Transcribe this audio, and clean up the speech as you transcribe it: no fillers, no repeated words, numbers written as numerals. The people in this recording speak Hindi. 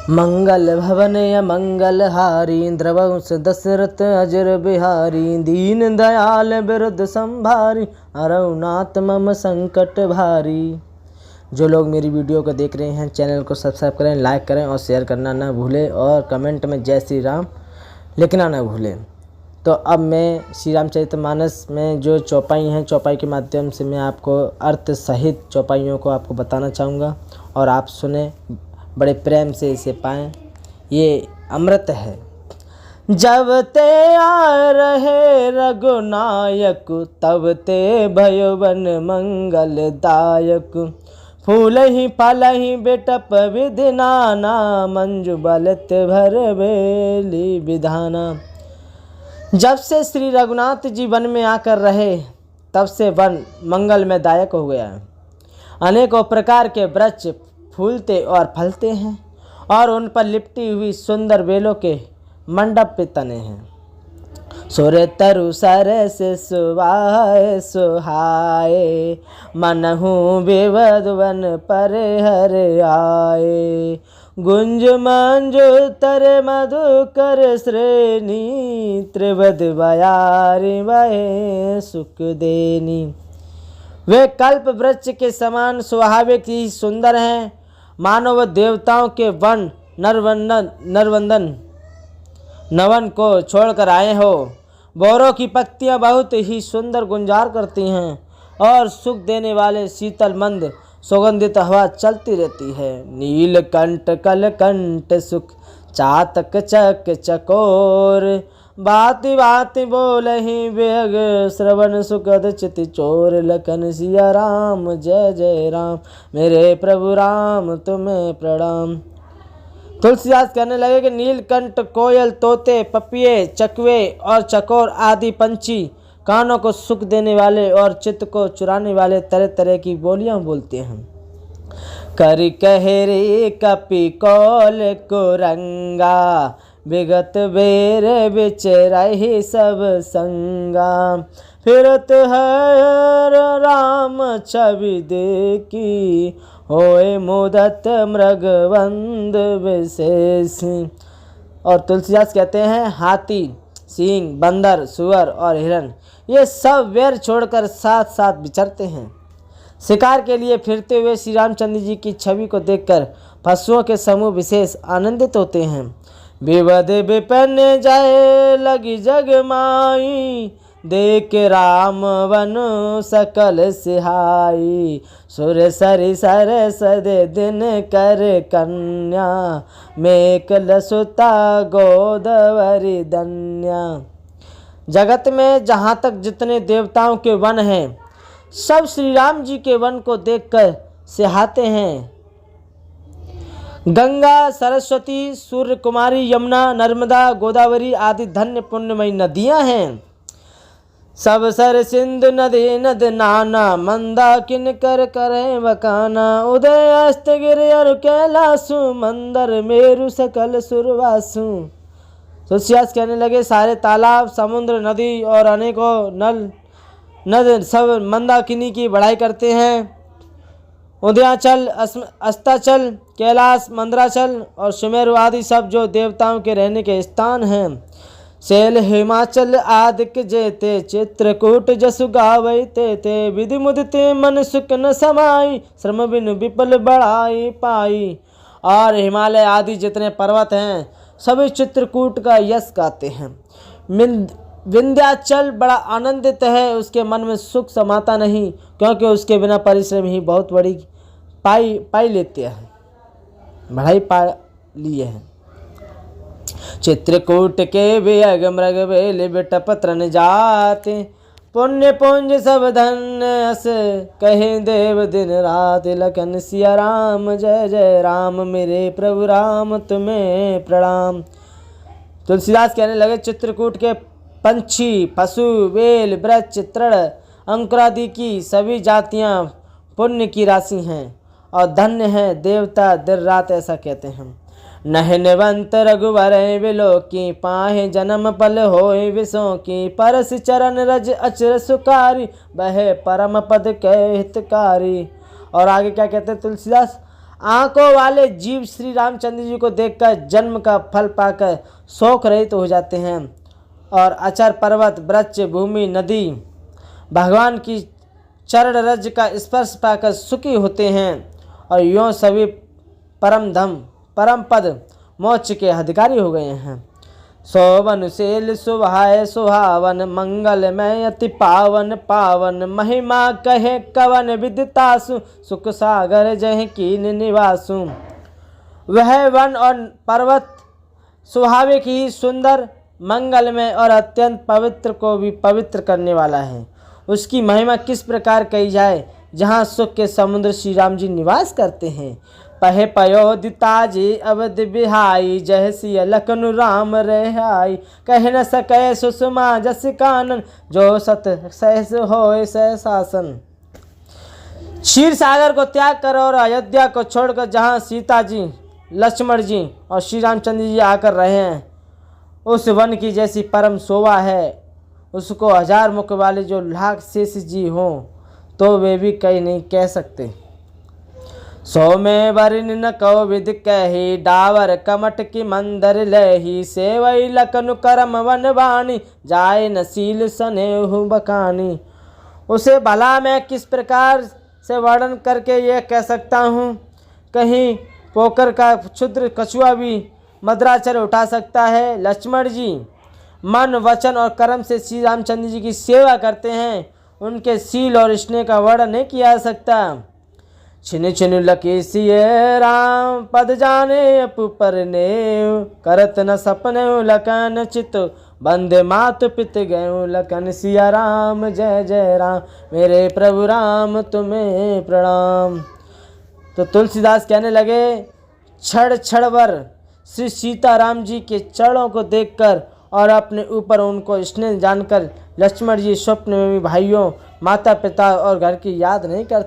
मंगल भवन मंगल हारी द्रवंश दशरथ अजर बिहारी दीन दयाल बिरुद संभारी अरउनाथ मम संकट भारी। जो लोग मेरी वीडियो को देख रहे हैं चैनल को सब्सक्राइब करें, लाइक करें और शेयर करना ना भूलें और कमेंट में जय श्री राम लिखना ना भूलें। तो अब मैं श्री रामचरितमानस में जो चौपाई हैं, चौपाई के माध्यम से मैं आपको अर्थ सहित चौपाइयों को आपको बताना चाहूँगा और आप सुने, बड़े प्रेम से इसे पाएं। ये अमृत है। जब ते आ रहे रघुनायक तब ते भयवन मंगलदायक। फूल ही फल ही बेटप विधि नाना मंजु बलत भर बेली विधाना। जब से श्री रघुनाथ जी वन में आकर रहे तब से वन मंगल में दायक हो गया है। अनेकों प्रकार के वृक्ष फूलते और फलते हैं और उन पर लिपटी हुई सुंदर बेलों के मंडप पे तने हैं। सुर तरु सरस सुवाए सुहाए मनहु विवधवन पर हर आए। गुंज मंजु तर मधुकर श्रेणी त्रिवद बयारी वहे सुख देनी। वे कल्प वृक्ष के समान स्वाभाविक ही सुंदर हैं, मानो वह देवताओं के वन नवन को छोड़कर आए हो। बोरों की पत्तियां बहुत ही सुंदर गुंजार करती हैं और सुख देने वाले शीतल मंद सुगंधित हवा चलती रहती है। नीलकंठ कलकंठ सुख चातक चक चकोर बाति बाति बोलहि बेग श्रवण सुखद चित चोर। लखन सिया राम जय जय राम मेरे प्रभु राम तुम्हें प्रणाम। तुलसीदास कहने लगे कि नीलकंठ कोयल तोते पपिये चकवे और चकोर आदि पंछी कानों को सुख देने वाले और चित्त को चुराने वाले तरह तरह की बोलियां बोलते हैं। कर कहरे कपि कौल को रंगा विगत बेर बिच रही सब संगा। फिरत हर राम छवि देखी होए मोदत मृगवंद विशेष। और तुलसीदास कहते हैं हाथी, सिंह, बंदर, सुअर और हिरण ये सब वैर छोड़कर साथ साथ विचरते हैं। शिकार के लिए फिरते हुए श्री रामचंद्र जी की छवि को देखकर पशुओं के समूह विशेष आनंदित होते हैं। विवध विपन जाए लगी जग माई देख राम वन सकल सिहाई। सुर सरि सरस दे दिन कर कन्या मेकल सुता गोदवरी धन्या। जगत में जहाँ तक जितने देवताओं के वन हैं सब श्री राम जी के वन को देखकर सिहाते हैं। गंगा, सरस्वती, सूर्य कुमारी, यमुना, नर्मदा, गोदावरी आदि धन्य पुण्यमयी नदियां हैं। सब सर सिंधु नदी नद नाना मंदाकिन कर करे बकाना। उदय अस्त गिर और कैलासु मंदर मेरु सकल सुरवासु। तुलसीदास कहने लगे सारे तालाब, समुद्र, नदी और अनेकों नद सब मंदाकिनी की बढ़ाई करते हैं। उदयाचल, अस्ताचल, कैलाश, मंदराचल और सुमेरु आदि सब जो देवताओं के रहने के स्थान हैं। शैल हिमाचल आदिक जेते चित्रकूट जसु गावै ते विधि मुदिते मन सुख न समाई श्रम बिनु विपल बढ़ाई पाई। और हिमालय आदि जितने पर्वत हैं सभी चित्रकूट का यश गाते हैं। विंध्याचल बड़ा आनंदित है, उसके मन में सुख समाता नहीं क्योंकि उसके बिना परिश्रम ही बहुत बड़ी पाई लेते हैं, बढ़ाई पा लिए हैं। चित्रकूट के वियग मृग बेल बिटप तृण जाते पुण्य पुंज सब धन्य अस कहे देव दिन रात। लखन सिया राम जय जय राम मेरे प्रभु राम तुम्हें प्रणाम। तुलसीदास कहने लगे चित्रकूट के पंछी, पशु, बेल, वृक्ष, तृण, अंकुरादि की सभी जातियां पुण्य की राशि हैं और धन्य हैं देवता दिन रात ऐसा कहते हैं। नहनवंत रघुवर विलो की पाहे जन्म पल होए विषों की परस चरण रज अचर सुकारी बहे परम पद के हितकारी। और आगे क्या कहते हैं तुलसीदास, आंखों वाले जीव श्री रामचंद्र जी को देखकर जन्म का फल पाकर शोक रहित हो जाते हैं और अचर पर्वत, वृक्ष, भूमि, नदी भगवान की चरण रज का स्पर्श पाकर सुखी होते हैं और यों सभी परम धाम, परम पद, मोक्ष के अधिकारी हो गए हैं। शोभनशील सुभाय सुहावन, मंगलमय अति पावन पावन, महिमा कहे कवन विदितासु, सुख सागर जह कीन निवासु। वह वन और पर्वत स्वाभाविक ही सुंदर, मंगलमय और अत्यंत पवित्र को भी पवित्र करने वाला है। उसकी महिमा किस प्रकार कही जाए, जहाँ सुख के समुद्र श्री राम जी निवास करते हैं। पहे पयोदिता जी अवध बिहाई, जय सिय लखनु राम रेहाई, कह न सके सुषमा जस कानन, जो सत सहस होय सह शासन। क्षीर सागर को त्याग कर और अयोध्या को छोड़कर जहाँ सीता जी, लक्ष्मण जी और श्री रामचंद्र जी आकर रहे हैं, उस वन की जैसी परम शोभा है, उसको हजार मुख वाले जो लाख शेष जी हों तो वे भी कहीं नहीं कह सकते। सो में वरिन न कहो विद कही, डावर कमट की मंदर लही, सेवई लखनु करम वन वाणी, जाय नसील सनेहु बकानी। उसे भला मैं किस प्रकार से वर्णन करके ये कह सकता हूँ, कहीं पोकर का क्षुद्र कछुआ भी मद्राचर उठा सकता है। लक्ष्मण जी मन, वचन और कर्म से श्री रामचंद्र जी की सेवा करते हैं, उनके शील और स्नेह का वर्णन नहीं किया जा सकता। छिन छिन लकी सिय राम, पद जाने अपु परनेव, करत न सपने लखन चित, बंदे मात पित गए लखन। सिया राम जय जय राम, मेरे प्रभु राम तुम्हें प्रणाम। तो तुलसीदास कहने लगे, क्षण क्षणभर श्री सीताराम जी के चरणों को देखकर और अपने ऊपर उनको स्नेह जानकर लक्ष्मण जी स्वप्न में भी भाइयों, माता पिता और घर की याद नहीं करते।